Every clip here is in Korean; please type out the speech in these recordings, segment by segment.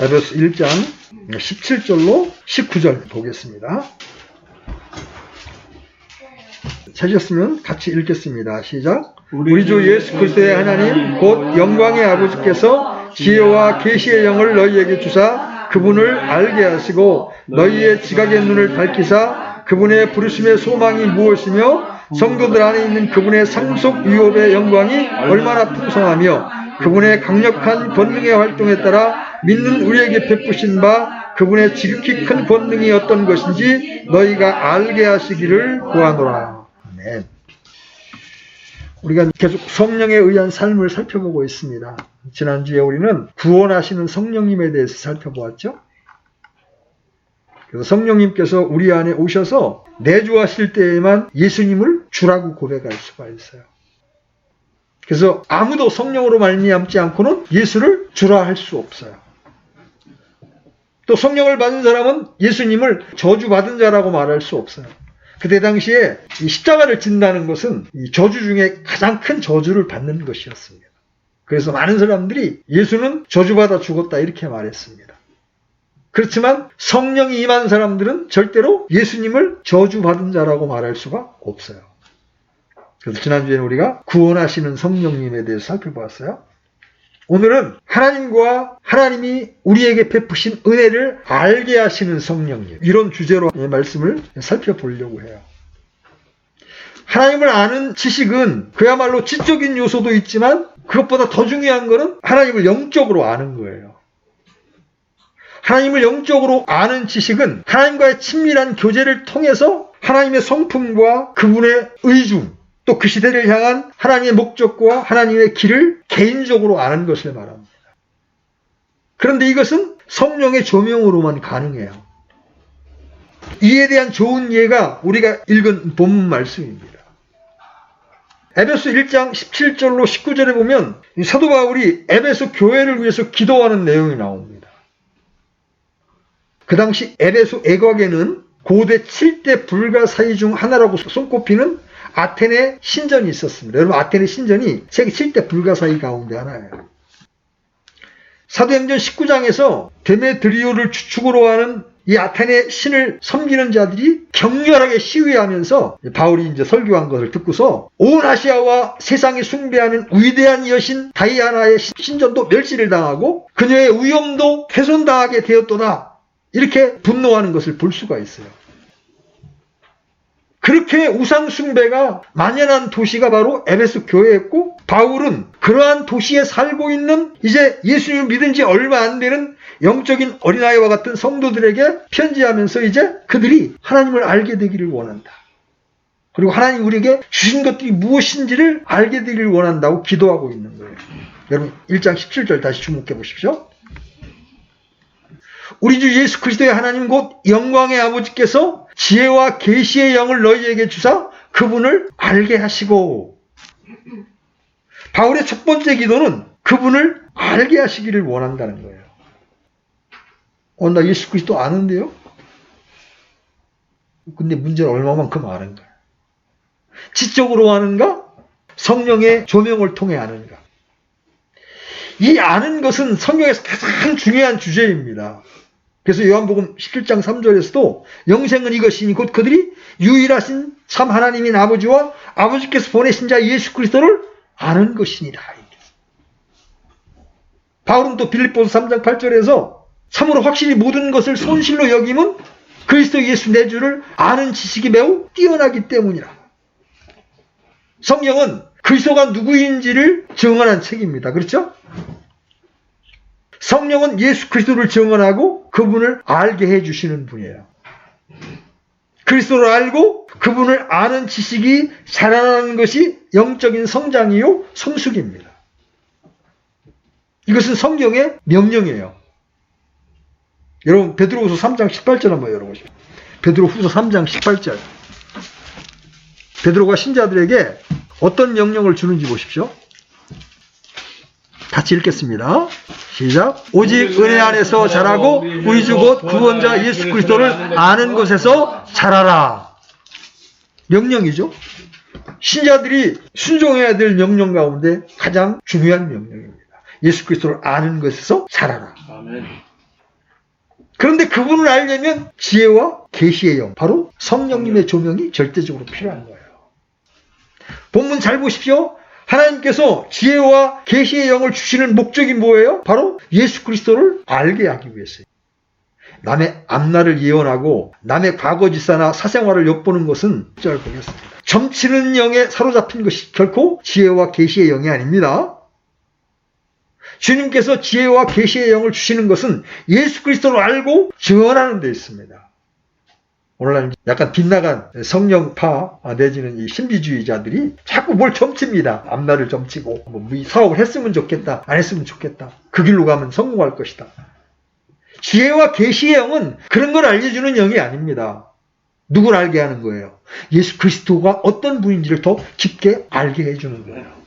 에베소 1장 17절로 19절 보겠습니다. 찾으셨으면 같이 읽겠습니다. 시작. 우리 주 예수 그리스도의 하나님 곧 영광의 아버지께서 지혜와 계시의 영을 너희에게 주사 그분을 알게 하시고 너희의 지각의 눈을 밝히사 그분의 부르심의 소망이 무엇이며 성도들 안에 있는 그분의 상속 유업의 영광이 얼마나 풍성하며 그분의 강력한 권능의 활동에 따라 믿는 우리에게 베푸신 바 그분의 지극히 큰 권능이 어떤 것인지 너희가 알게 하시기를 구하노라. 아멘. 우리가 계속 성령에 의한 삶을 살펴보고 있습니다. 지난주에 우리는 구원하시는 성령님에 대해서 살펴보았죠. 그래서 성령님께서 우리 안에 오셔서 내주하실 때에만 예수님을 주라고 고백할 수가 있어요. 그래서 아무도 성령으로 말미암지 않고는 예수를 주라 할 수 없어요. 또 성령을 받은 사람은 예수님을 저주받은 자라고 말할 수 없어요. 그때 당시에 이 십자가를 진다는 것은 이 저주 중에 가장 큰 저주를 받는 것이었습니다. 그래서 많은 사람들이 예수는 저주받아 죽었다 이렇게 말했습니다. 그렇지만 성령이 임한 사람들은 절대로 예수님을 저주받은 자라고 말할 수가 없어요. 그래서 지난주에는 우리가 구원하시는 성령님에 대해서 살펴보았어요. 오늘은 하나님과 하나님이 우리에게 베푸신 은혜를 알게 하시는 성령님, 이런 주제로 말씀을 살펴보려고 해요. 하나님을 아는 지식은 그야말로 지적인 요소도 있지만 그것보다 더 중요한 것은 하나님을 영적으로 아는 거예요. 하나님을 영적으로 아는 지식은 하나님과의 친밀한 교제를 통해서 하나님의 성품과 그분의 의중, 또 그 시대를 향한 하나님의 목적과 하나님의 길을 개인적으로 아는 것을 말합니다. 그런데 이것은 성령의 조명으로만 가능해요. 이에 대한 좋은 예가 우리가 읽은 본문 말씀입니다. 에베소 1장 17절로 19절에 보면 사도 바울이 에베소 교회를 위해서 기도하는 내용이 나옵니다. 그 당시 에베소 애곽에는 고대 7대 불가사의 중 하나라고 손꼽히는 아테네 신전이 있었습니다. 여러분, 아테네 신전이 세계 7대 불가사의 가운데 하나예요. 사도행전 19장에서 데메드리오를 주축으로 하는 이 아테네 신을 섬기는 자들이 격렬하게 시위하면서 바울이 이제 설교한 것을 듣고서 온 아시아와 세상이 숭배하는 위대한 여신 다이아나의 신전도 멸시를 당하고 그녀의 위엄도 훼손당하게 되었도다. 이렇게 분노하는 것을 볼 수가 있어요. 그렇게 우상숭배가 만연한 도시가 바로 에베소 교회였고 바울은 그러한 도시에 살고 있는 이제 예수님을 믿은 지 얼마 안 되는 영적인 어린아이와 같은 성도들에게 편지하면서 이제 그들이 하나님을 알게 되기를 원한다. 그리고 하나님 우리에게 주신 것들이 무엇인지를 알게 되기를 원한다고 기도하고 있는 거예요. 여러분 1장 17절 다시 주목해 보십시오. 우리 주 예수 그리스도의 하나님 곧 영광의 아버지께서 지혜와 계시의 영을 너희에게 주사 그분을 알게 하시고, 바울의 첫 번째 기도는 그분을 알게 하시기를 원한다는 거예요. 나 예수 그리스도 아는데요? 근데 문제는 얼마만큼 아는가? 지적으로 아는가? 성령의 조명을 통해 아는가? 이 아는 것은 성경에서 가장 중요한 주제입니다. 그래서 요한복음 17장 3절에서도 영생은 이것이니 곧 그들이 유일하신 참 하나님인 아버지와 아버지께서 보내신 자 예수 그리스도를 아는 것이니라. 바울은 또 빌립보서 3장 8절에서 참으로 확실히 모든 것을 손실로 여김은 그리스도 예수 내 주를 아는 지식이 매우 뛰어나기 때문이라. 성경은 그리스도가 누구인지를 증언한 책입니다. 그렇죠? 성령은 예수 그리스도를 증언하고 그분을 알게 해주시는 분이에요. 그리스도를 알고 그분을 아는 지식이 자라나는 것이 영적인 성장이요 성숙입니다. 이것은 성경의 명령이에요. 여러분 베드로후서 3장 18절 한번 열어보시죠. 베드로후서 3장 18절. 베드로가 신자들에게 어떤 명령을 주는지 보십시오. 같이 읽겠습니다. 시작. 오직 은혜 안에서 자라고 우리 주 곧 구원자 예수 그리스도를 아는 것에서 자라라. 명령이죠. 신자들이 순종해야 될 명령 가운데 가장 중요한 명령입니다. 예수 그리스도를 아는 것에서 자라라. 아멘. 그런데 그분을 알려면 지혜와 계시의 영, 바로 성령님의 조명이 절대적으로 필요한 거예요. 본문 잘 보십시오. 하나님께서 지혜와 계시의 영을 주시는 목적이 뭐예요? 바로 예수 그리스도를 알게 하기 위해서요. 남의 앞날을 예언하고 남의 과거지사나 사생활을 엿보는 것은 잘 보겠습니다. 점치는 영에 사로잡힌 것이 결코 지혜와 계시의 영이 아닙니다. 주님께서 지혜와 계시의 영을 주시는 것은 예수 그리스도를 알고 증언하는 데 있습니다. 오늘날 약간 빗나간 성령파 내지는 이 신비주의자들이 자꾸 뭘 점칩니다. 앞날을 점치고 이 사업을 했으면 좋겠다, 안 했으면 좋겠다. 그 길로 가면 성공할 것이다. 지혜와 계시의 영은 그런 걸 알려주는 영이 아닙니다. 누굴 알게 하는 거예요? 예수 그리스도가 어떤 분인지를 더 깊게 알게 해주는 거예요.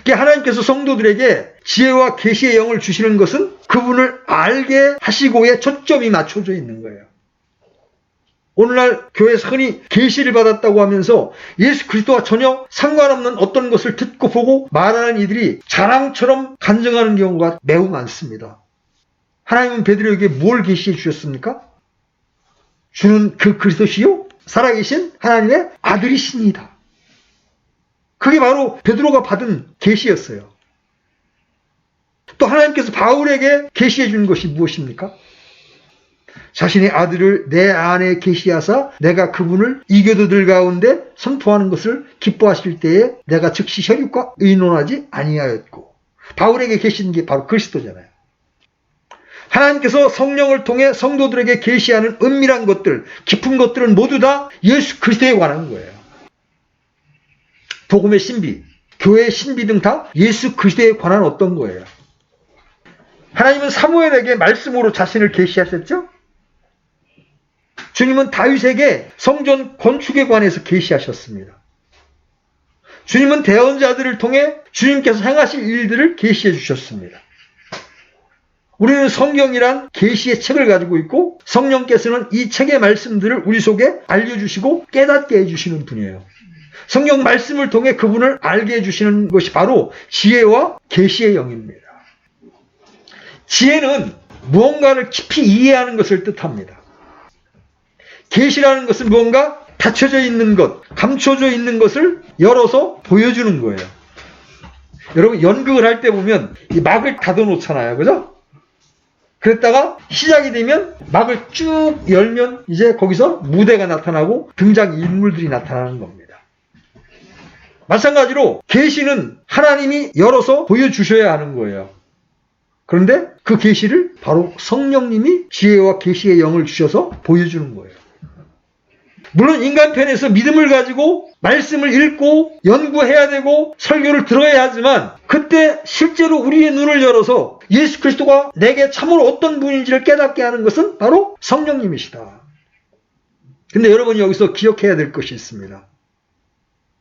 하나님께서 성도들에게 지혜와 계시의 영을 주시는 것은 그분을 알게 하시고의 초점이 맞춰져 있는 거예요. 오늘날 교회에서 흔히 계시를 받았다고 하면서 예수 그리스도와 전혀 상관없는 어떤 것을 듣고 보고 말하는 이들이 자랑처럼 간증하는 경우가 매우 많습니다. 하나님은 베드로에게 뭘 계시해 주셨습니까? 주는 그 그리스도시요 살아계신 하나님의 아들이시니이다. 그게 바로 베드로가 받은 계시였어요. 또 하나님께서 바울에게 계시해 준 것이 무엇입니까? 자신의 아들을 내 안에 계시하사 내가 그분을 이교도들 가운데 선포하는 것을 기뻐하실 때에 내가 즉시 혈육과 의논하지 아니하였고, 바울에게 계시는 게 바로 그리스도잖아요. 하나님께서 성령을 통해 성도들에게 계시하는 은밀한 것들, 깊은 것들은 모두 다 예수 그리스도에 관한 거예요. 복음의 신비, 교회의 신비 등 다 예수 그리스도에 관한 어떤 거예요. 하나님은 사무엘에게 말씀으로 자신을 계시하셨죠? 주님은 다윗에게 성전 건축에 관해서 계시하셨습니다. 주님은 대언자들을 통해 주님께서 행하실 일들을 계시해 주셨습니다. 우리는 성경이란 계시의 책을 가지고 있고 성령께서는 이 책의 말씀들을 우리 속에 알려주시고 깨닫게 해주시는 분이에요. 성경 말씀을 통해 그분을 알게 해주시는 것이 바로 지혜와 계시의 영입니다. 지혜는 무언가를 깊이 이해하는 것을 뜻합니다. 계시라는 것은 무언가 닫혀져 있는 것, 감춰져 있는 것을 열어서 보여주는 거예요. 여러분 연극을 할 때 보면 이 막을 닫아 놓잖아요. 그죠? 그랬다가 시작이 되면 막을 쭉 열면 이제 거기서 무대가 나타나고 등장 인물들이 나타나는 겁니다. 마찬가지로 계시는 하나님이 열어서 보여주셔야 하는 거예요. 그런데 그 계시를 바로 성령님이 지혜와 계시의 영을 주셔서 보여주는 거예요. 물론 인간편에서 믿음을 가지고 말씀을 읽고 연구해야 되고 설교를 들어야 하지만 그때 실제로 우리의 눈을 열어서 예수 그리스도가 내게 참으로 어떤 분인지를 깨닫게 하는 것은 바로 성령님이시다. 근데 여러분이 여기서 기억해야 될 것이 있습니다.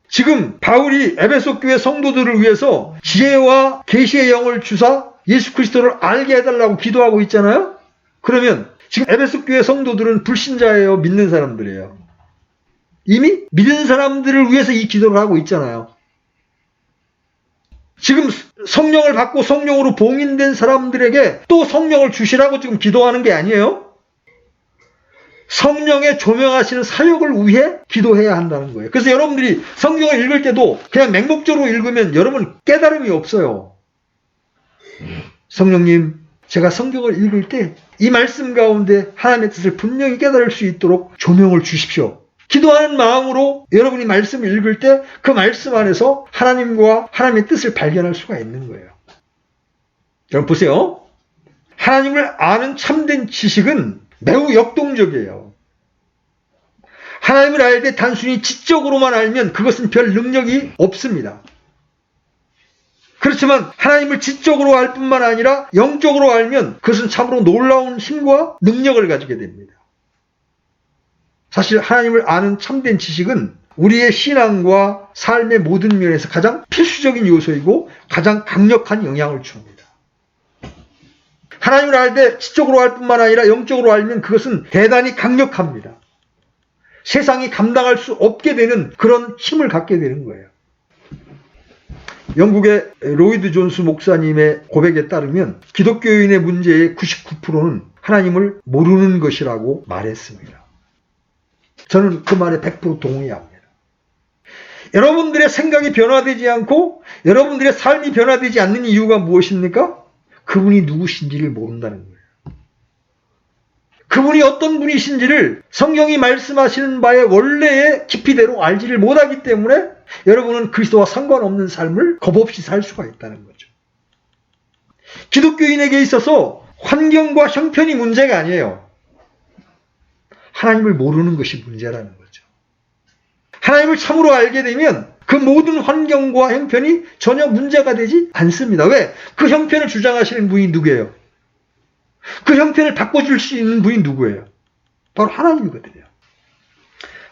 지금 바울이 에베소 교회 성도들을 위해서 지혜와 계시의 영을 주사 예수 그리스도를 알게 해달라고 기도하고 있잖아요. 그러면 지금 에베소 교회 성도들은 불신자예요? 믿는 사람들이에요? 이미 믿은 사람들을 위해서 이 기도를 하고 있잖아요. 지금 성령을 받고 성령으로 봉인된 사람들에게 또 성령을 주시라고 지금 기도하는 게 아니에요. 성령의 조명하시는 사역을 위해 기도해야 한다는 거예요. 그래서 여러분들이 성경을 읽을 때도 그냥 맹목적으로 읽으면 여러분 깨달음이 없어요. 성령님, 제가 성경을 읽을 때 이 말씀 가운데 하나님의 뜻을 분명히 깨달을 수 있도록 조명을 주십시오. 기도하는 마음으로 여러분이 말씀을 읽을 때 그 말씀 안에서 하나님과 하나님의 뜻을 발견할 수가 있는 거예요. 여러분 보세요. 하나님을 아는 참된 지식은 매우 역동적이에요. 하나님을 알 때 단순히 지적으로만 알면 그것은 별 능력이 없습니다. 그렇지만 하나님을 지적으로 알 뿐만 아니라 영적으로 알면 그것은 참으로 놀라운 힘과 능력을 가지게 됩니다. 사실 하나님을 아는 참된 지식은 우리의 신앙과 삶의 모든 면에서 가장 필수적인 요소이고 가장 강력한 영향을 줍니다. 하나님을 알 때 지적으로 알 뿐만 아니라 영적으로 알면 그것은 대단히 강력합니다. 세상이 감당할 수 없게 되는 그런 힘을 갖게 되는 거예요. 영국의 로이드 존스 목사님의 고백에 따르면 기독교인의 문제의 99%는 하나님을 모르는 것이라고 말했습니다. 저는 그 말에 100% 동의합니다. 여러분들의 생각이 변화되지 않고 여러분들의 삶이 변화되지 않는 이유가 무엇입니까? 그분이 누구신지를 모른다는 거예요. 그분이 어떤 분이신지를 성경이 말씀하시는 바의 원래의 깊이대로 알지를 못하기 때문에 여러분은 그리스도와 상관없는 삶을 겁없이 살 수가 있다는 거죠. 기독교인에게 있어서 환경과 형편이 문제가 아니에요. 하나님을 모르는 것이 문제라는 거죠. 하나님을 참으로 알게 되면 그 모든 환경과 형편이 전혀 문제가 되지 않습니다. 왜? 그 형편을 주장하시는 분이 누구예요? 그 형편을 바꿔줄 수 있는 분이 누구예요? 바로 하나님이거든요.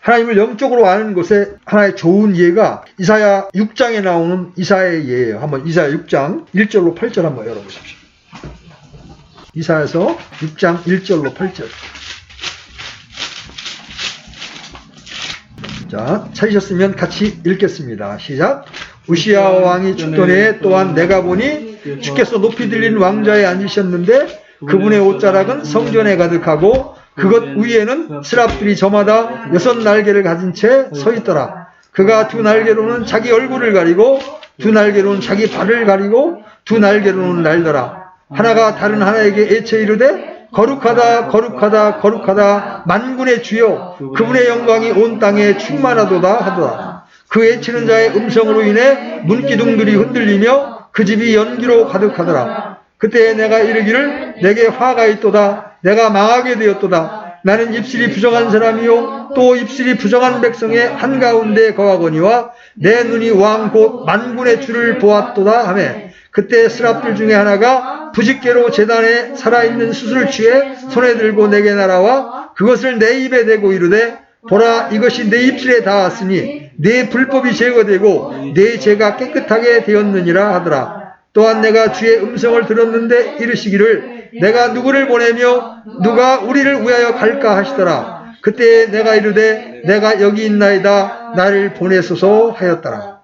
하나님을 영적으로 아는 것에 하나의 좋은 예가 이사야 6장에 나오는 이사야의 예예요. 한번 이사야 6장 1절로 8절 한번 열어보십시오. 이사야서 6장 1절로 8절. 자, 찾으셨으면 같이 읽겠습니다. 시작. 우시야 왕이 죽던 해에 또한 내가 보니 주께서 높이 들린 왕좌에 앉으셨는데 그분의 옷자락은 성전에 가득하고 그것 위에는 스랍들이 저마다 6날개를 가진 채 서 있더라. 그가 두 날개로는 자기 얼굴을 가리고 두 날개로는 자기 발을 가리고 두 날개로는 날더라. 하나가 다른 하나에게 애체 이르되 거룩하다 거룩하다 거룩하다 만군의 주여 그분의 영광이 온 땅에 충만하도다 하더라. 그 애치는 자의 음성으로 인해 문기둥들이 흔들리며 그 집이 연기로 가득하더라. 그때 내가 이르기를 내게 화가 있도다. 내가 망하게 되었도다. 나는 입술이 부정한 사람이요 또 입술이 부정한 백성의 한가운데 거하거니와 내 눈이 왕 곧 만군의 주를 보았도다 하매 그때 스랍들 중에 하나가 부직개로 제단에 살아있는 숯을 취해 손에 들고 내게 날아와 그것을 내 입에 대고 이르되 보라 이것이 내 입술에 닿았으니 내 불법이 제거되고 내 죄가 깨끗하게 되었느니라 하더라. 또한 내가 주의 음성을 들었는데 이르시기를 내가 누구를 보내며 누가 우리를 위하여 갈까 하시더라. 그때 내가 이르되 내가 여기 있나이다 나를 보내소서 하였더라.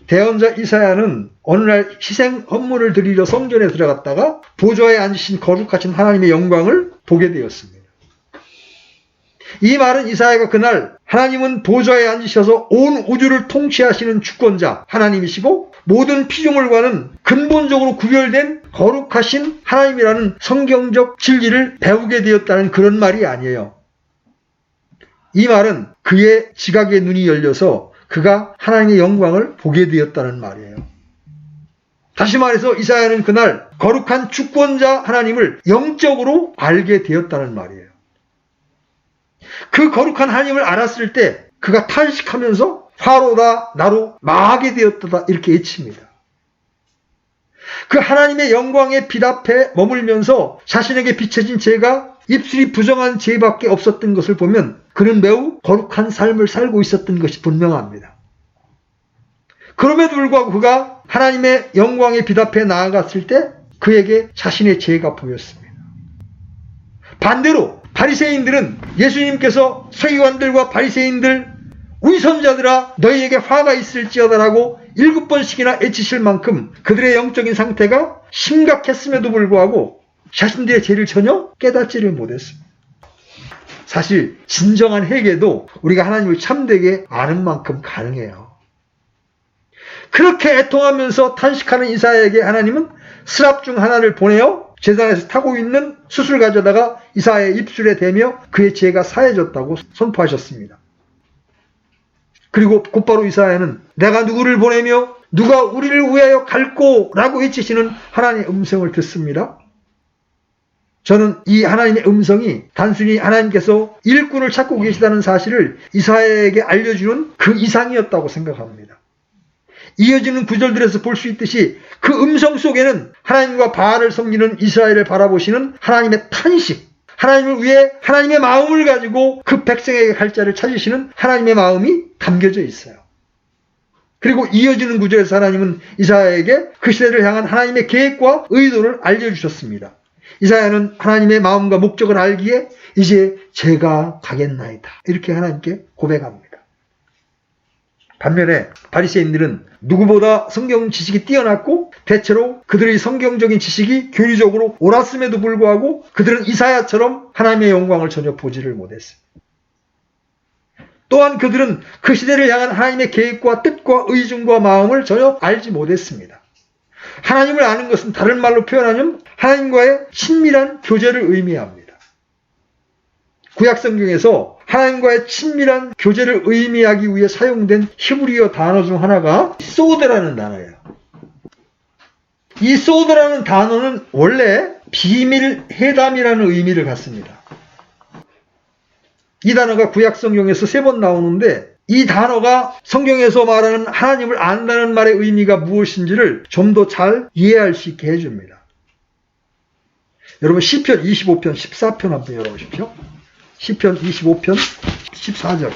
대언자 이사야는 어느 날 희생 헌물을 드리러 성전에 들어갔다가 보좌에 앉으신 거룩하신 하나님의 영광을 보게 되었습니다. 이 말은 이사야가 그날 하나님은 보좌에 앉으셔서 온 우주를 통치하시는 주권자 하나님이시고 모든 피조물과는 근본적으로 구별된 거룩하신 하나님이라는 성경적 진리를 배우게 되었다는 그런 말이 아니에요. 이 말은 그의 지각의 눈이 열려서 그가 하나님의 영광을 보게 되었다는 말이에요. 다시 말해서 이사야는 그날 거룩한 주권자 하나님을 영적으로 알게 되었다는 말이에요. 그 거룩한 하나님을 알았을 때 그가 탄식하면서 화로다 나로 망하게 되었다 이렇게 외칩니다. 그 하나님의 영광의 빛 앞에 머물면서 자신에게 비춰진 죄가 입술이 부정한 죄밖에 없었던 것을 보면 그는 매우 거룩한 삶을 살고 있었던 것이 분명합니다. 그럼에도 불구하고 그가 하나님의 영광의 빛 앞에 나아갔을 때 그에게 자신의 죄가 보였습니다. 반대로 바리새인들은 예수님께서 서기관들과 바리새인들 위선자들아 너희에게 화가 있을지어다라고 7번씩이나 애치실 만큼 그들의 영적인 상태가 심각했음에도 불구하고 자신들의 죄를 전혀 깨닫지를 못했습니다. 사실 진정한 회개도 우리가 하나님을 참되게 아는 만큼 가능해요. 그렇게 애통하면서 탄식하는 이사야에게 하나님은 스랍 중 하나를 보내어 제단에서 타고 있는 숯을 가져다가 이사야의 입술에 대며 그의 죄가 사해졌다고 선포하셨습니다. 그리고 곧바로 이사야는 내가 누구를 보내며 누가 우리를 위하여 갈꼬 라고 외치시는 하나님의 음성을 듣습니다. 저는 이 하나님의 음성이 단순히 하나님께서 일꾼을 찾고 계시다는 사실을 이사야에게 알려주는 그 이상이었다고 생각합니다. 이어지는 구절들에서 볼 수 있듯이 그 음성 속에는 하나님과 바알을 섬기는 이스라엘을 바라보시는 하나님의 탄식, 하나님을 위해 하나님의 마음을 가지고 그 백성에게 갈 자를 찾으시는 하나님의 마음이 담겨져 있어요. 그리고 이어지는 구절에서 하나님은 이사야에게 그 시대를 향한 하나님의 계획과 의도를 알려주셨습니다. 이사야는 하나님의 마음과 목적을 알기에 이제 제가 가겠나이다 이렇게 하나님께 고백합니다. 반면에 바리새인들은 누구보다 성경 지식이 뛰어났고 대체로 그들의 성경적인 지식이 교리적으로 옳았음에도 불구하고 그들은 이사야처럼 하나님의 영광을 전혀 보지를 못했습니다. 또한 그들은 그 시대를 향한 하나님의 계획과 뜻과 의중과 마음을 전혀 알지 못했습니다. 하나님을 아는 것은 다른 말로 표현하면 하나님과의 친밀한 교제를 의미합니다. 구약성경에서 하나님과의 친밀한 교제를 의미하기 위해 사용된 히브리어 단어 중 하나가 소드라는 단어예요. 이 소드라는 단어는 원래 비밀 회담이라는 의미를 갖습니다. 이 단어가 구약성경에서 3번 나오는데 이 단어가 성경에서 말하는 하나님을 안다는 말의 의미가 무엇인지를 좀 더 잘 이해할 수 있게 해줍니다. 여러분 시편 25편 14편 한번 열어보십시오. 시편 25편 14절.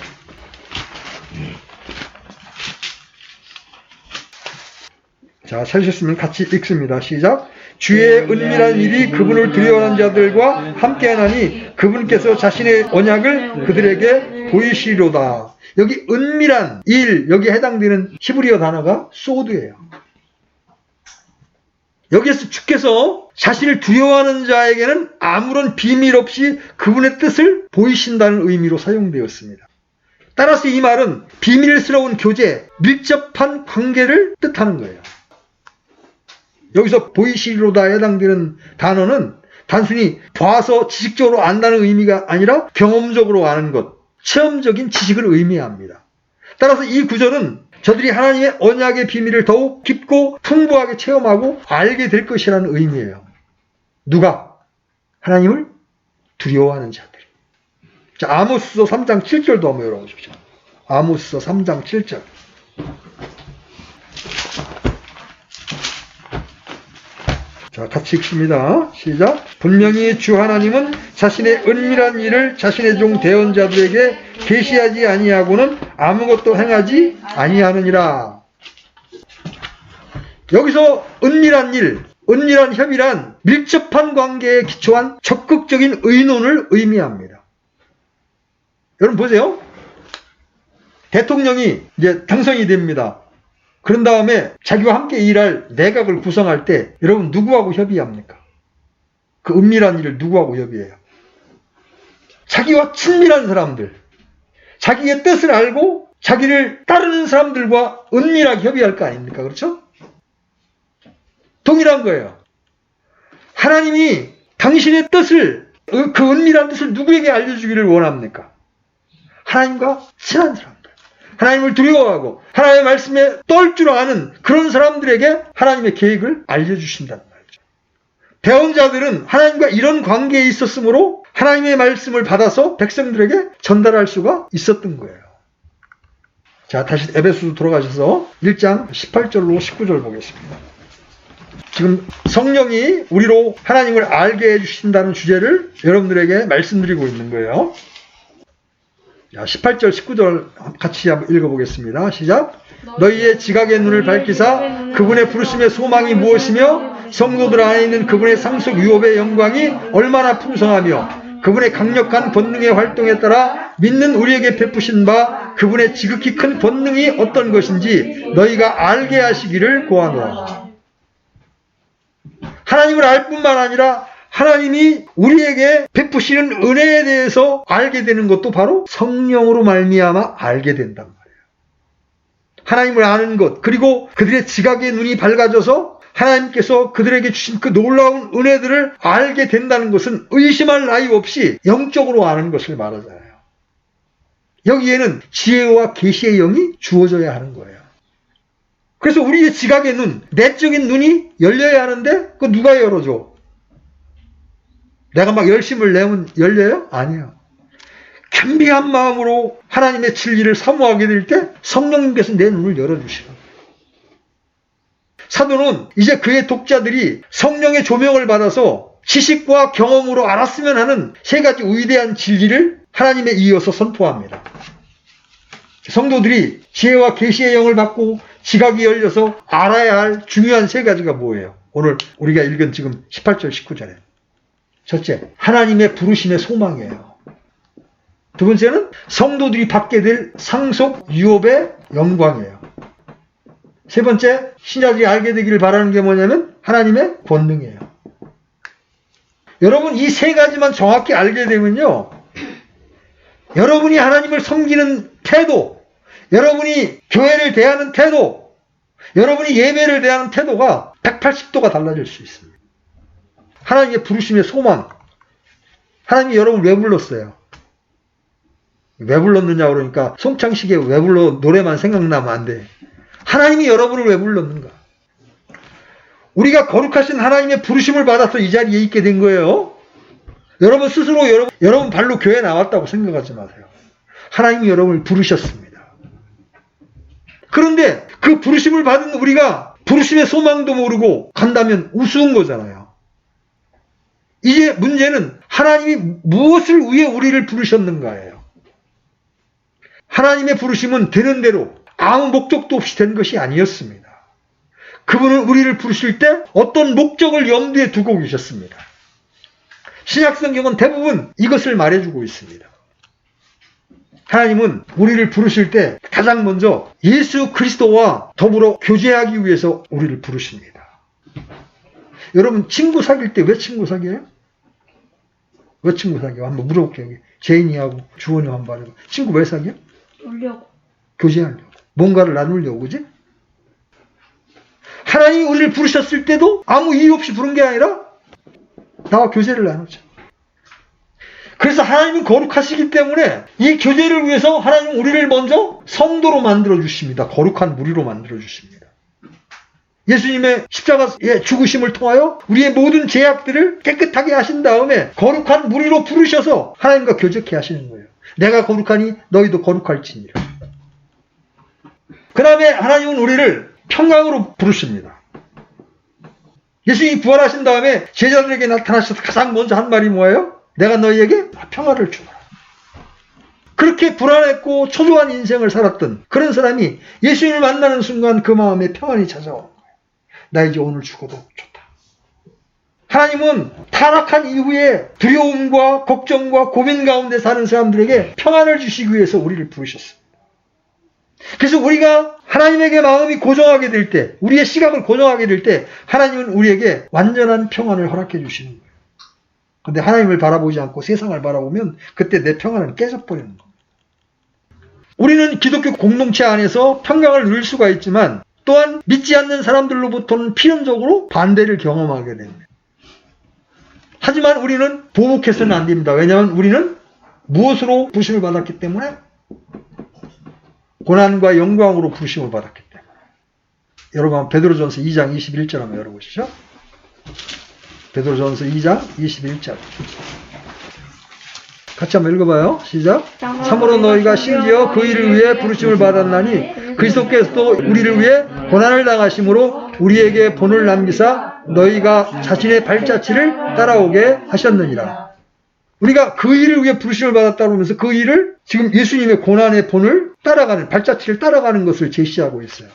자, 찾으셨으면 같이 읽습니다. 시작. 주의 은밀한 일이 그분을 두려워하는 자들과 함께하나니 그분께서 자신의 언약을 그들에게 보이시리로다. 여기 은밀한 일, 여기에 해당되는 히브리어 단어가 소드예요. 여기에서 주께서 자신을 두려워하는 자에게는 아무런 비밀 없이 그분의 뜻을 보이신다는 의미로 사용되었습니다. 따라서 이 말은 비밀스러운 교제, 밀접한 관계를 뜻하는 거예요. 여기서 보이시리로다에 해당되는 단어는 단순히 봐서 지식적으로 안다는 의미가 아니라 경험적으로 아는 것, 체험적인 지식을 의미합니다. 따라서 이 구절은 저들이 하나님의 언약의 비밀을 더욱 깊고 풍부하게 체험하고 알게 될 것이라는 의미예요. 누가? 하나님을 두려워하는 자들. 자, 아모스서 3장 7절도 한번 열어보십시오. 아모스서 3장 7절. 자, 같이 읽습니다. 시작. 분명히 주 하나님은 자신의 은밀한 일을 자신의 종 대언자들에게 계시하지 아니하고는 아무것도 행하지 아니하느니라. 여기서 은밀한 일, 은밀한 협의란 밀접한 관계에 기초한 적극적인 의논을 의미합니다. 여러분 보세요. 대통령이 이제 당선이 됩니다. 그런 다음에 자기와 함께 일할 내각을 구성할 때 여러분 누구하고 협의합니까? 그 은밀한 일을 누구하고 협의해요? 자기와 친밀한 사람들, 자기의 뜻을 알고 자기를 따르는 사람들과 은밀하게 협의할 거 아닙니까? 그렇죠? 동일한 거예요. 하나님이 당신의 뜻을, 그 은밀한 뜻을 누구에게 알려주기를 원합니까? 하나님과 친한 사람. 하나님을 두려워하고 하나님의 말씀에 떨 줄 아는 그런 사람들에게 하나님의 계획을 알려주신다는 말이죠. 대언자들은 하나님과 이런 관계에 있었으므로 하나님의 말씀을 받아서 백성들에게 전달할 수가 있었던 거예요. 자, 다시 에베소로 돌아가셔서 1장 18절로 19절 보겠습니다. 지금 성령이 우리로 하나님을 알게 해주신다는 주제를 여러분들에게 말씀드리고 있는 거예요. 18절 19절 같이 한번 읽어보겠습니다. 시작. 너희의 지각의 눈을 밝히사 그분의 부르심의 소망이 무엇이며 성도들 안에 있는 그분의 상속 유업의 영광이 얼마나 풍성하며 그분의 강력한 권능의 활동에 따라 믿는 우리에게 베푸신 바 그분의 지극히 큰 권능이 어떤 것인지 너희가 알게 하시기를 고하노라. 하나님을 알 뿐만 아니라 하나님이 우리에게 베푸시는 은혜에 대해서 알게 되는 것도 바로 성령으로 말미암아 알게 된단 말이에요. 하나님을 아는 것, 그리고 그들의 지각의 눈이 밝아져서 하나님께서 그들에게 주신 그 놀라운 은혜들을 알게 된다는 것은 의심할 나위 없이 영적으로 아는 것을 말하잖아요. 여기에는 지혜와 계시의 영이 주어져야 하는 거예요. 그래서 우리의 지각의 눈, 내적인 눈이 열려야 하는데 그거 누가 열어줘? 내가 막 열심을 내면 열려요? 아니에요. 겸비한 마음으로 하나님의 진리를 사모하게 될 때 성령님께서 내 눈을 열어주시는 거예요. 사도는 이제 그의 독자들이 성령의 조명을 받아서 지식과 경험으로 알았으면 하는 3가지 위대한 진리를 하나님에 이어서 선포합니다. 성도들이 지혜와 계시의 영을 받고 지각이 열려서 알아야 할 중요한 3가지가 뭐예요? 오늘 우리가 읽은 지금 18절 19절에. 첫째, 하나님의 부르심의 소망이에요. 두 번째는 성도들이 받게 될 상속 유업의 영광이에요. 세 번째, 신자들이 알게 되기를 바라는 게 뭐냐면 하나님의 권능이에요. 여러분, 이 세 가지만 정확히 알게 되면요, 여러분이 하나님을 섬기는 태도, 여러분이 교회를 대하는 태도, 여러분이 예배를 대하는 태도가 180도가 달라질 수 있습니다. 하나님의 부르심의 소망. 하나님이 여러분을 왜 불렀어요? 왜 불렀느냐 그러니까 송창식의 왜 불러 노래만 생각나면 안 돼. 하나님이 여러분을 왜 불렀는가? 우리가 거룩하신 하나님의 부르심을 받아서 이 자리에 있게 된 거예요. 여러분 스스로 여러분 발로 교회 나왔다고 생각하지 마세요. 하나님이 여러분을 부르셨습니다. 그런데 그 부르심을 받은 우리가 부르심의 소망도 모르고 간다면 우스운 거잖아요. 이제 문제는 하나님이 무엇을 위해 우리를 부르셨는가예요. 하나님의 부르심은 되는 대로 아무 목적도 없이 된 것이 아니었습니다. 그분은 우리를 부르실 때 어떤 목적을 염두에 두고 계셨습니다. 신약성경은 대부분 이것을 말해주고 있습니다. 하나님은 우리를 부르실 때 가장 먼저 예수 그리스도와 더불어 교제하기 위해서 우리를 부르십니다. 여러분 친구 사귈 때 왜 친구 사귀어요? 왜 친구 사귀어? 한번 물어볼게요. 제인이하고 주원이 한번 말해봐. 친구 왜 사귀어? 놀려고. 교제하려고. 뭔가를 나누려고, 그지? 하나님이 우리를 부르셨을 때도 아무 이유 없이 부른 게 아니라 나와 교제를 나누자. 그래서 하나님은 거룩하시기 때문에 이 교제를 위해서 하나님은 우리를 먼저 성도로 만들어 주십니다. 거룩한 무리로 만들어 주십니다. 예수님의 십자가의 죽으심을 통하여 우리의 모든 죄악들을 깨끗하게 하신 다음에 거룩한 무리로 부르셔서 하나님과 교제케 하시는 거예요. 내가 거룩하니 너희도 거룩할지니라. 그 다음에 하나님은 우리를 평강으로 부르십니다. 예수님이 부활하신 다음에 제자들에게 나타나셔서 가장 먼저 한 말이 뭐예요? 내가 너희에게 평화를 주라. 그렇게 불안했고 초조한 인생을 살았던 그런 사람이 예수님을 만나는 순간 그 마음에 평안이 찾아오는 거예요. 나 이제 오늘 죽어도 좋다. 하나님은 타락한 이후에 두려움과 걱정과 고민 가운데 사는 사람들에게 평안을 주시기 위해서 우리를 부르셨습니다. 그래서 우리가 하나님에게 마음이 고정하게 될 때, 우리의 시각을 고정하게 될 때 하나님은 우리에게 완전한 평안을 허락해 주시는 거예요. 근데 하나님을 바라보지 않고 세상을 바라보면 그때 내 평안은 깨져버리는 겁니다. 우리는 기독교 공동체 안에서 평강을 누릴 수가 있지만 또한 믿지 않는 사람들로부터는 필연적으로 반대를 경험하게 됩니다. 하지만 우리는 보복해서는 안 됩니다. 왜냐하면 우리는 무엇으로 부르심을 받았기 때문에? 고난과 영광으로 부르심을 받았기 때문에. 여러분 베드로전서 2장 21절 한번 열어보시죠. 베드로전서 2장 21절. 같이 한번 읽어봐요. 시작. 참으로 너희가 심지어 그 일을 위해 부르심을 받았나니 그리스도께서도 우리를 위해 고난을 당하심으로 우리에게 본을 남기사 너희가 자신의 발자취를 따라오게 하셨느니라. 우리가 그 일을 위해 부르심을 받았다고 하면서 그 일을 지금 예수님의 고난의 본을 따라가는, 발자취를 따라가는 것을 제시하고 있어요.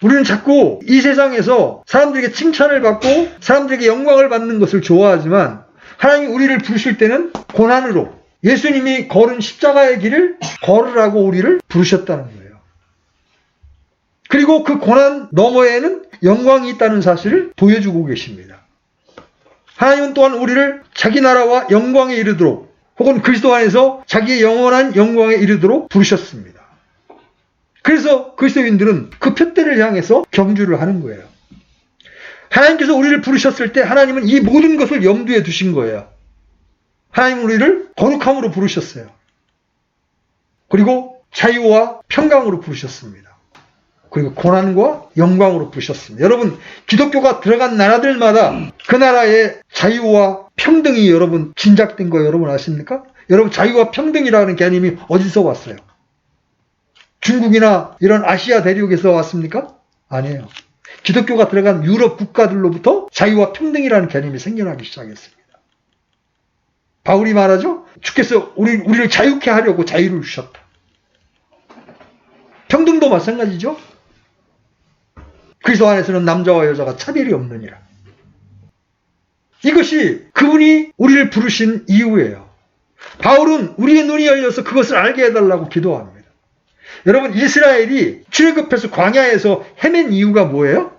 우리는 자꾸 이 세상에서 사람들에게 칭찬을 받고 사람들에게 영광을 받는 것을 좋아하지만 하나님이 우리를 부르실 때는 고난으로 예수님이 걸은 십자가의 길을 걸으라고 우리를 부르셨다는 거예요. 그리고 그 고난 너머에는 영광이 있다는 사실을 보여주고 계십니다. 하나님은 또한 우리를 자기 나라와 영광에 이르도록 혹은 그리스도 안에서 자기의 영원한 영광에 이르도록 부르셨습니다. 그래서 그리스도인들은 그 표대를 향해서 경주를 하는 거예요. 하나님께서 우리를 부르셨을 때 하나님은 이 모든 것을 염두에 두신 거예요. 하나님은 우리를 거룩함으로 부르셨어요. 그리고 자유와 평강으로 부르셨습니다. 그리고 고난과 영광으로 부르셨습니다. 여러분, 기독교가 들어간 나라들마다 그 나라의 자유와 평등이 여러분 진작된 거 여러분 아십니까? 여러분 자유와 평등이라는 개념이 어디서 왔어요? 중국이나 이런 아시아 대륙에서 왔습니까? 아니에요. 기독교가 들어간 유럽 국가들로부터 자유와 평등이라는 개념이 생겨나기 시작했습니다. 바울이 말하죠. 주께서 우리를 자유케 하려고 자유를 주셨다. 평등도 마찬가지죠. 그리스도 안에서는 남자와 여자가 차별이 없느니라. 이것이 그분이 우리를 부르신 이유예요. 바울은 우리의 눈이 열려서 그것을 알게 해달라고 기도합니다. 여러분, 이스라엘이 출애굽해서 광야에서 헤맨 이유가 뭐예요?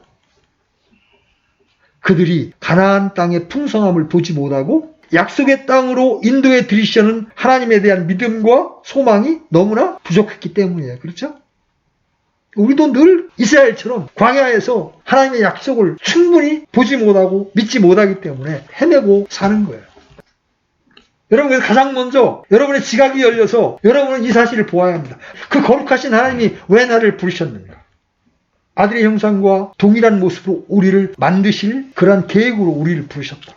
그들이 가나안 땅의 풍성함을 보지 못하고 약속의 땅으로 인도해 들이시는 하나님에 대한 믿음과 소망이 너무나 부족했기 때문이에요. 그렇죠? 우리도 늘 이스라엘처럼 광야에서 하나님의 약속을 충분히 보지 못하고 믿지 못하기 때문에 헤매고 사는 거예요. 여러분, 그래서 가장 먼저 여러분의 지각이 열려서 여러분은 이 사실을 보아야 합니다. 그 거룩하신 하나님이 왜 나를 부르셨는가? 아들의 형상과 동일한 모습으로 우리를 만드실 그러한 계획으로 우리를 부르셨다.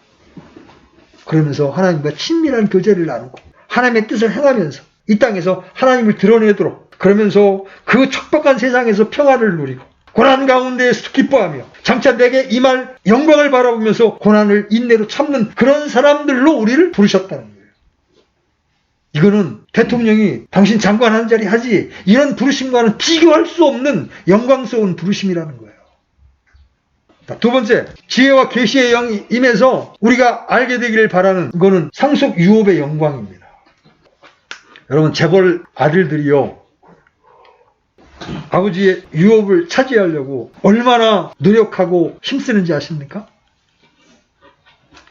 그러면서 하나님과 친밀한 교제를 나누고 하나님의 뜻을 행하면서 이 땅에서 하나님을 드러내도록, 그러면서 그 척박한 세상에서 평안을 누리고 고난 가운데에서 기뻐하며 장차 내게 임할 영광을 바라보면서 고난을 인내로 참는 그런 사람들로 우리를 부르셨다는 거예요. 이거는 대통령이 당신 장관 한 자리 하지, 이런 부르심과는 비교할 수 없는 영광스러운 부르심이라는 거예요. 두 번째, 지혜와 계시의 영이 임해서 우리가 알게 되기를 바라는 거는 상속 유업의 영광입니다. 여러분, 재벌 아들들이요, 아버지의 유업을 차지하려고 얼마나 노력하고 힘쓰는지 아십니까?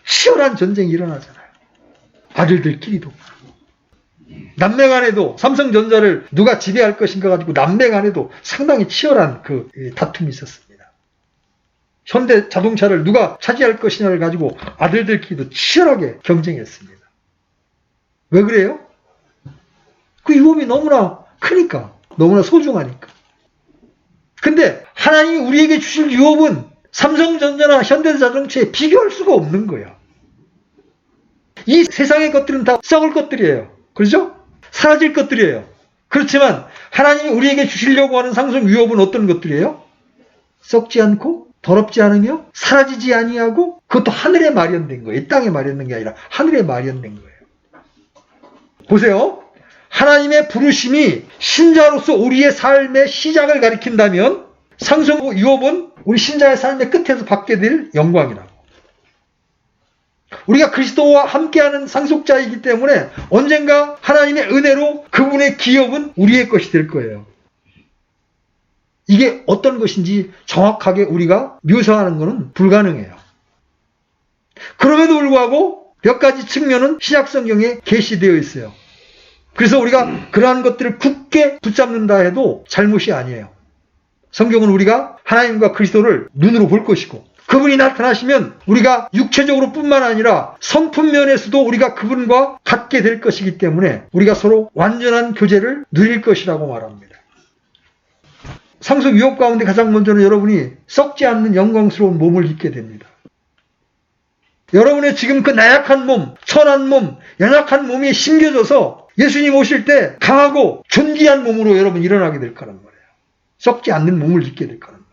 치열한 전쟁이 일어나잖아요. 아들들끼리도. 남매간에도 삼성전자를 누가 지배할 것인가 가지고 남매간에도 상당히 치열한 그 다툼이 있었습니다. 현대자동차를 누가 차지할 것이냐를 가지고 아들들끼리도 치열하게 경쟁했습니다. 왜 그래요? 그 유업이 너무나 크니까, 너무나 소중하니까. 근데 하나님이 우리에게 주실 유업은 삼성전자나 현대자동차에 비교할 수가 없는 거야. 이 세상의 것들은 다 썩을 것들이에요. 그렇죠? 사라질 것들이에요. 그렇지만 하나님이 우리에게 주시려고 하는 상속 유업은 어떤 것들이에요? 썩지 않고 더럽지 않으며 사라지지 아니하고, 그것도 하늘에 마련된 거예요. 이 땅에 마련된 게 아니라 하늘에 마련된 거예요. 보세요. 하나님의 부르심이 신자로서 우리의 삶의 시작을 가리킨다면 상속 유업은 우리 신자의 삶의 끝에서 받게 될 영광이라고. 우리가 그리스도와 함께하는 상속자이기 때문에 언젠가 하나님의 은혜로 그분의 기업은 우리의 것이 될 거예요. 이게 어떤 것인지 정확하게 우리가 묘사하는 것은 불가능해요. 그럼에도 불구하고 몇 가지 측면은 신약성경에 계시되어 있어요. 그래서 우리가 그러한 것들을 굳게 붙잡는다 해도 잘못이 아니에요. 성경은 우리가 하나님과 그리스도를 눈으로 볼 것이고, 그분이 나타나시면 우리가 육체적으로 뿐만 아니라 성품 면에서도 우리가 그분과 같게 될 것이기 때문에 우리가 서로 완전한 교제를 누릴 것이라고 말합니다. 상속 유업 가운데 가장 먼저는 여러분이 썩지 않는 영광스러운 몸을 입게 됩니다. 여러분의 지금 그 나약한 몸, 천한 몸, 연약한 몸이 심겨져서 예수님 오실 때 강하고 존귀한 몸으로 여러분 일어나게 될 거란 말이에요. 썩지 않는 몸을 입게 될 거란 말이에요.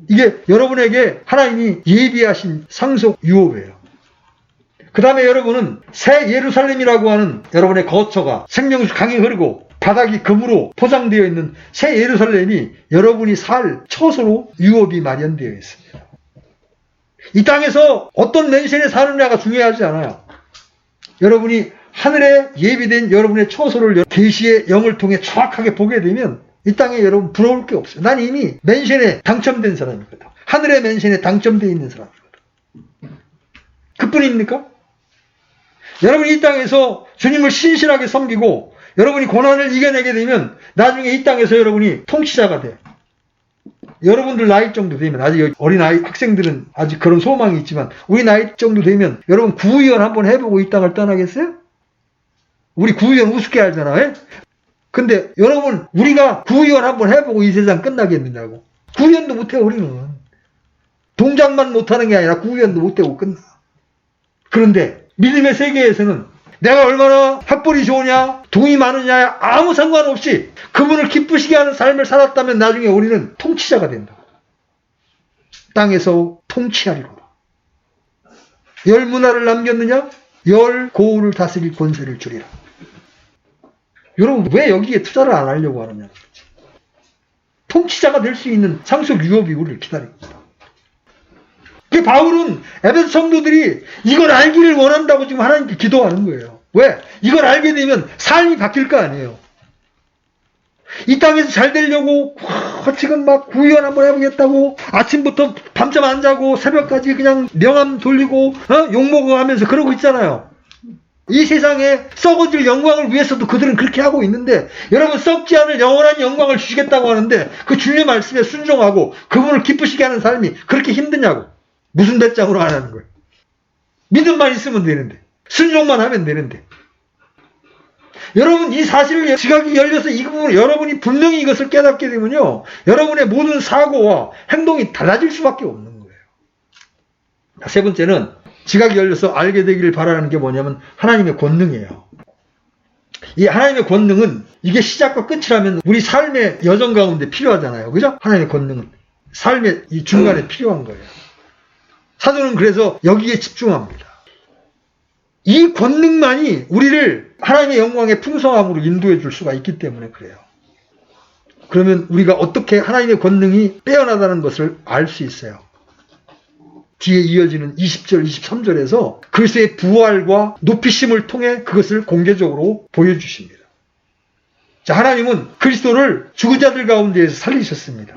이게 여러분에게 하나님이 예비하신 상속 유업이에요. 그 다음에 여러분은 새 예루살렘이라고 하는 여러분의 거처가 생명수 강이 흐르고 바닥이 금으로 포장되어 있는 새 예루살렘이 여러분이 살 처소로 유업이 마련되어 있습니다. 이 땅에서 어떤 맨션에 사느냐가 중요하지 않아요. 여러분이 하늘에 예비된 여러분의 처소를 계시의 영을 통해 정확하게 보게 되면 이 땅에 여러분 부러울 게 없어요. 난 이미 맨션에 당첨된 사람이거든. 하늘의 맨션에 당첨되어 있는 사람이거든. 그뿐입니까? 여러분이 이 땅에서 주님을 신실하게 섬기고 여러분이 고난을 이겨내게 되면 나중에 이 땅에서 여러분이 통치자가 돼. 여러분들 나이 정도 되면, 아직 어린 학생들은 아직 그런 소망이 있지만 우리 나이 정도 되면 여러분 구의원 한번 해보고 이 땅을 떠나겠어요? 우리 구의원 우습게 알잖아요. 근데 여러분, 우리가 구의원 한번 해보고 이 세상 끝나겠느냐고. 구의원도 못해요. 우리는 동작만 못하는 게 아니라 구의원도 못하고 끝나. 그런데 믿음의 세계에서는 내가 얼마나 학벌이 좋으냐, 돈이 많으냐 아무 상관없이 그분을 기쁘시게 하는 삶을 살았다면 나중에 우리는 통치자가 된다. 땅에서 통치하리로다. 열 문화를 남겼느냐? 열 고을을 다스릴 권세를 주리라. 여러분, 왜 여기에 투자를 안 하려고 하느냐? 통치자가 될 수 있는 상속 유업이 우리를 기다리고 있다. 그 바울은 에베소 성도들이 이걸 알기를 원한다고 지금 하나님께 기도하는 거예요. 왜? 이걸 알게 되면 삶이 바뀔 거 아니에요. 이 땅에서 잘 되려고 지금 막 구의원 한번 해보겠다고 아침부터 밤잠 안 자고 새벽까지 그냥 명함 돌리고 욕먹어 하면서 그러고 있잖아요. 이 세상에 썩어질 영광을 위해서도 그들은 그렇게 하고 있는데, 여러분, 썩지 않을 영원한 영광을 주시겠다고 하는데 그 주님의 말씀에 순종하고 그분을 기쁘시게 하는 삶이 그렇게 힘드냐고. 무슨 배짱으로 안 하는 거예요. 믿음만 있으면 되는데, 순종만 하면 되는데. 여러분, 이 사실을 지각이 열려서 이 부분을 여러분이 분명히 이것을 깨닫게 되면요, 여러분의 모든 사고와 행동이 달라질 수밖에 없는 거예요. 세 번째는 지각이 열려서 알게 되기를 바라는 게 뭐냐면 하나님의 권능이에요. 이 하나님의 권능은 이게 시작과 끝이라면 우리 삶의 여정 가운데 필요하잖아요. 그죠? 하나님의 권능은 삶의 이 중간에 필요한 거예요. 사도는 그래서 여기에 집중합니다. 이 권능만이 우리를 하나님의 영광의 풍성함으로 인도해 줄 수가 있기 때문에 그래요. 그러면 우리가 어떻게 하나님의 권능이 빼어나다는 것을 알 수 있어요. 뒤에 이어지는 20절, 23절에서 그리스도의 부활과 높이심을 통해 그것을 공개적으로 보여주십니다. 자, 하나님은 그리스도를 죽은 자들 가운데에서 살리셨습니다.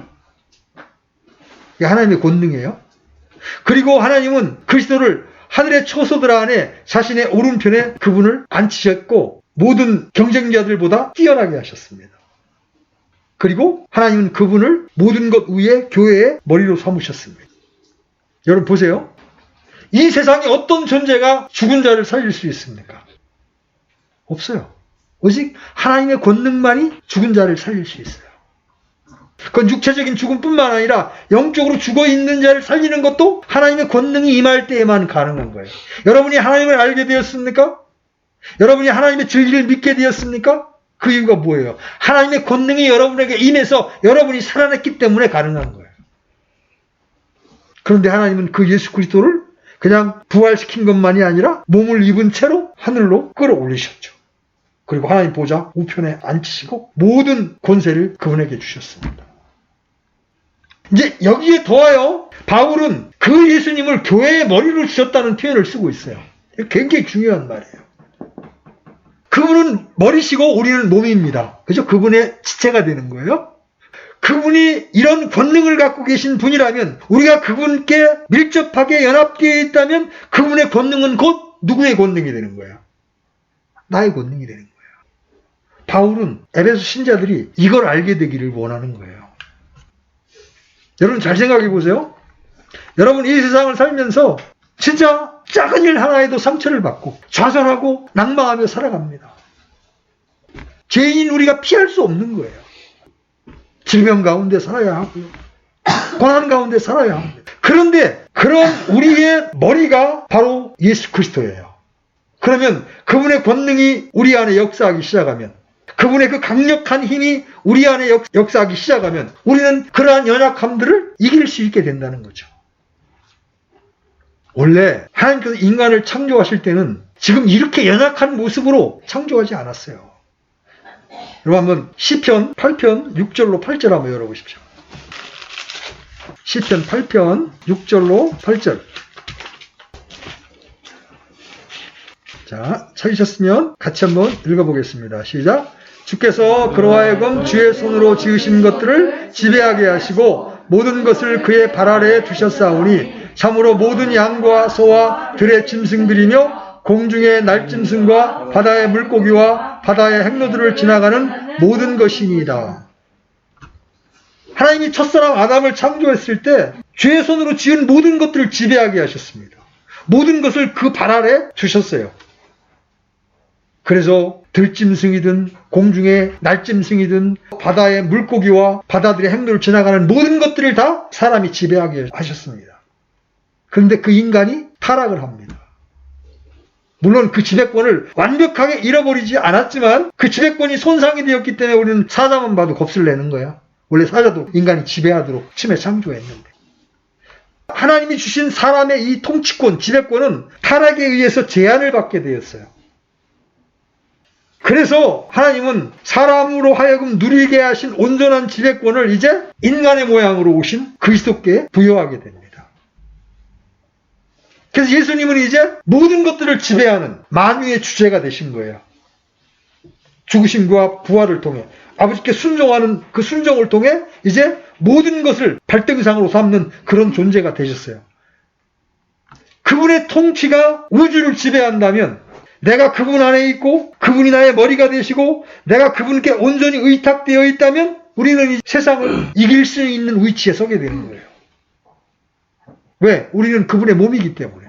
이게 하나님의 권능이에요. 그리고 하나님은 그리스도를 하늘의 초소들 안에 자신의 오른편에 그분을 앉히셨고 모든 경쟁자들보다 뛰어나게 하셨습니다. 그리고 하나님은 그분을 모든 것 위에 교회의 머리로 삼으셨습니다. 여러분 보세요. 이 세상에 어떤 존재가 죽은 자를 살릴 수 있습니까? 없어요. 오직 하나님의 권능만이 죽은 자를 살릴 수 있어요. 그건 육체적인 죽음뿐만 아니라 영적으로 죽어있는 자를 살리는 것도 하나님의 권능이 임할 때에만 가능한 거예요. 여러분이 하나님을 알게 되었습니까? 여러분이 하나님의 진리를 믿게 되었습니까? 그 이유가 뭐예요? 하나님의 권능이 여러분에게 임해서 여러분이 살아났기 때문에 가능한 거예요. 그런데 하나님은 그 예수 그리스도를 그냥 부활시킨 것만이 아니라 몸을 입은 채로 하늘로 끌어올리셨죠. 그리고 하나님 보좌 우편에 앉히시고 모든 권세를 그분에게 주셨습니다. 이제 여기에 더하여 바울은 그 예수님을 교회의 머리로 주셨다는 표현을 쓰고 있어요. 굉장히 중요한 말이에요. 그분은 머리시고 우리는 몸입니다. 그죠? 그분의 지체가 되는 거예요. 그분이 이런 권능을 갖고 계신 분이라면 우리가 그분께 밀접하게 연합되어 있다면 그분의 권능은 곧 누구의 권능이 되는 거예요? 나의 권능이 되는 거예요. 바울은 에베소 신자들이 이걸 알게 되기를 원하는 거예요. 여러분 잘 생각해 보세요. 여러분 이 세상을 살면서 진짜 작은 일 하나에도 상처를 받고 좌절하고 낙망하며 살아갑니다. 죄인인 우리가 피할 수 없는 거예요. 질병 가운데 살아야 하고요. 고난 가운데 살아야 합니다. 그런데 그런 우리의 머리가 바로 예수 그리스도예요. 그러면 그분의 권능이 우리 안에 역사하기 시작하면, 그분의 그 강력한 힘이 우리 안에 역사하기 시작하면 우리는 그러한 연약함들을 이길 수 있게 된다는 거죠. 원래 하나님께서 인간을 창조하실 때는 지금 이렇게 연약한 모습으로 창조하지 않았어요. 여러분 한번 시편 8편 6절로 8절 한번 열어보십시오. 시편 8편 6절로 8절. 자, 찾으셨으면 같이 한번 읽어보겠습니다. 시작. 주께서 그로 하여금 주의 손으로 지으신 것들을 지배하게 하시고 모든 것을 그의 발 아래에 두셨사오니 참으로 모든 양과 소와 들의 짐승들이며 공중의 날짐승과 바다의 물고기와 바다의 행로들을 지나가는 모든 것이니이다. 하나님이 첫사람 아담을 창조했을 때 주의 손으로 지은 모든 것들을 지배하게 하셨습니다. 모든 것을 그 발 아래 두셨어요. 그래서 들짐승이든 공중의 날짐승이든 바다의 물고기와 바다들의 행로를 지나가는 모든 것들을 다 사람이 지배하게 하셨습니다. 그런데 그 인간이 타락을 합니다. 물론 그 지배권을 완벽하게 잃어버리지 않았지만 그 지배권이 손상이 되었기 때문에 우리는 사자만 봐도 겁을 내는 거야. 원래 사자도 인간이 지배하도록 처음에 창조했는데. 하나님이 주신 사람의 이 통치권, 지배권은 타락에 의해서 제한을 받게 되었어요. 그래서 하나님은 사람으로 하여금 누리게 하신 온전한 지배권을 이제 인간의 모양으로 오신 그리스도께 부여하게 됩니다. 그래서 예수님은 이제 모든 것들을 지배하는 만유의 주제가 되신 거예요. 죽으심과 부활을 통해 아버지께 순종하는 그 순종을 통해 이제 모든 것을 발등상으로 삼는 그런 존재가 되셨어요. 그분의 통치가 우주를 지배한다면 내가 그분 안에 있고 그분이 나의 머리가 되시고 내가 그분께 온전히 의탁되어 있다면 우리는 이 세상을 이길 수 있는 위치에 서게 되는 거예요. 왜? 우리는 그분의 몸이기 때문에.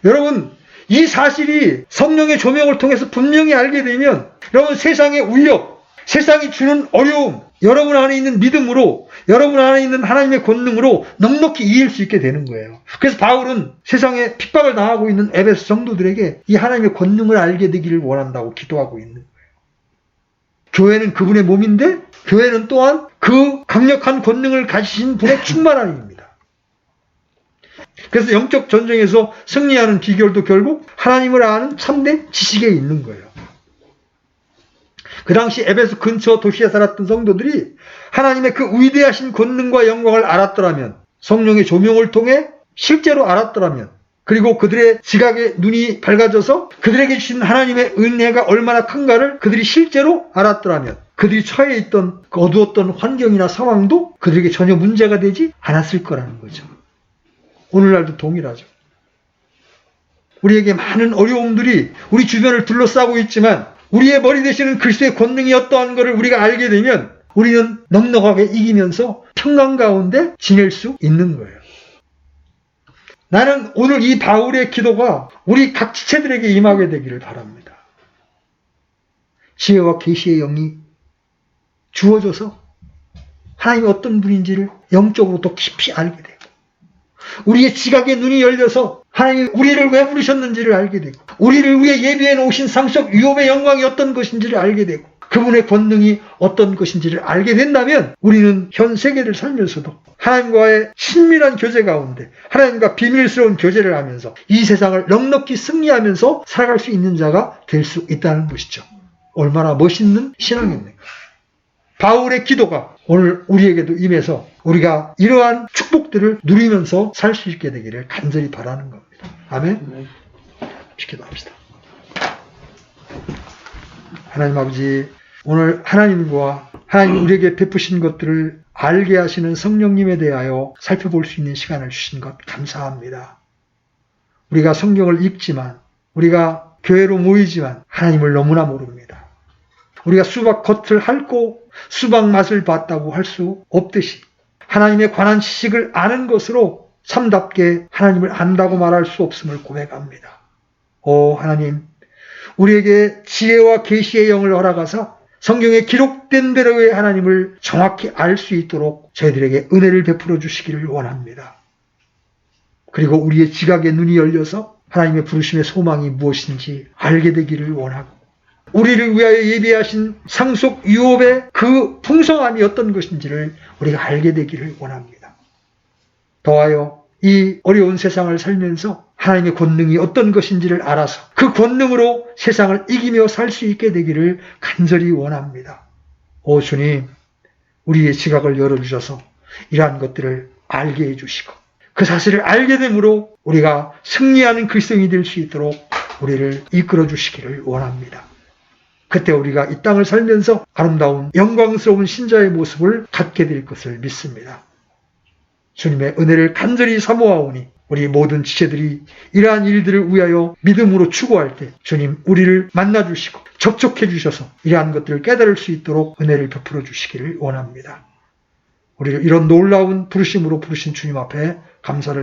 여러분, 이 사실이 성령의 조명을 통해서 분명히 알게 되면 여러분 세상의 위협, 세상이 주는 어려움, 여러분 안에 있는 믿음으로, 여러분 안에 있는 하나님의 권능으로 넉넉히 이길 수 있게 되는 거예요. 그래서 바울은 세상에 핍박을 당하고 있는 에베소 성도들에게 이 하나님의 권능을 알게 되기를 원한다고 기도하고 있는 거예요. 교회는 그분의 몸인데 교회는 또한 그 강력한 권능을 가지신 분의 충만함입니다. 그래서 영적 전쟁에서 승리하는 비결도 결국 하나님을 아는 참된 지식에 있는 거예요. 그 당시 에베소 근처 도시에 살았던 성도들이 하나님의 그 위대하신 권능과 영광을 알았더라면, 성령의 조명을 통해 실제로 알았더라면, 그리고 그들의 지각의 눈이 밝아져서 그들에게 주신 하나님의 은혜가 얼마나 큰가를 그들이 실제로 알았더라면 그들이 처해 있던 그 어두웠던 환경이나 상황도 그들에게 전혀 문제가 되지 않았을 거라는 거죠. 오늘날도 동일하죠. 우리에게 많은 어려움들이 우리 주변을 둘러싸고 있지만 우리의 머리 되시는 그리스도의 권능이 어떠한 것을 우리가 알게 되면 우리는 넉넉하게 이기면서 평강 가운데 지낼 수 있는 거예요. 나는 오늘 이 바울의 기도가 우리 각 지체들에게 임하게 되기를 바랍니다. 지혜와 계시의 영이 주어져서 하나님이 어떤 분인지를 영적으로 더 깊이 알게 되고 우리의 지각의 눈이 열려서 하나님이 우리를 왜 부르셨는지를 알게 되고 우리를 위해 예비해 놓으신 상속 유업의 영광이 어떤 것인지를 알게 되고 그분의 권능이 어떤 것인지를 알게 된다면 우리는 현 세계를 살면서도 하나님과의 친밀한 교제 가운데 하나님과 비밀스러운 교제를 하면서 이 세상을 넉넉히 승리하면서 살아갈 수 있는 자가 될 수 있다는 것이죠. 얼마나 멋있는 신앙입니까? 바울의 기도가 오늘 우리에게도 임해서 우리가 이러한 축복들을 누리면서 살 수 있게 되기를 간절히 바라는 겁니다. 아멘? 기도합시다. 하나님 아버지, 오늘 하나님과 하나님 우리에게 베푸신 것들을 알게 하시는 성령님에 대하여 살펴볼 수 있는 시간을 주신 것 감사합니다. 우리가 성경을 읽지만 우리가 교회로 모이지만 하나님을 너무나 모릅니다. 우리가 수박 겉을 핥고 수박 맛을 봤다고 할 수 없듯이 하나님에 관한 지식을 아는 것으로 참답게 하나님을 안다고 말할 수 없음을 고백합니다. 오 하나님, 우리에게 지혜와 계시의 영을 허락하사 성경에 기록된 대로의 하나님을 정확히 알 수 있도록 저희들에게 은혜를 베풀어 주시기를 원합니다. 그리고 우리의 지각의 눈이 열려서 하나님의 부르심의 소망이 무엇인지 알게 되기를 원하고 우리를 위하여 예비하신 상속 유업의 그 풍성함이 어떤 것인지를 우리가 알게 되기를 원합니다. 더하여 이 어려운 세상을 살면서 하나님의 권능이 어떤 것인지를 알아서 그 권능으로 세상을 이기며 살 수 있게 되기를 간절히 원합니다. 오 주님, 우리의 지각을 열어주셔서 이러한 것들을 알게 해주시고 그 사실을 알게 되므로 우리가 승리하는 그리스도인이 될 수 있도록 우리를 이끌어 주시기를 원합니다. 그때 우리가 이 땅을 살면서 아름다운 영광스러운 신자의 모습을 갖게 될 것을 믿습니다. 주님의 은혜를 간절히 사모하오니 우리 모든 지체들이 이러한 일들을 위하여 믿음으로 추구할 때 주님 우리를 만나주시고 접촉해 주셔서 이러한 것들을 깨달을 수 있도록 은혜를 베풀어 주시기를 원합니다. 우리를 이런 놀라운 부르심으로 부르신 주님 앞에 감사를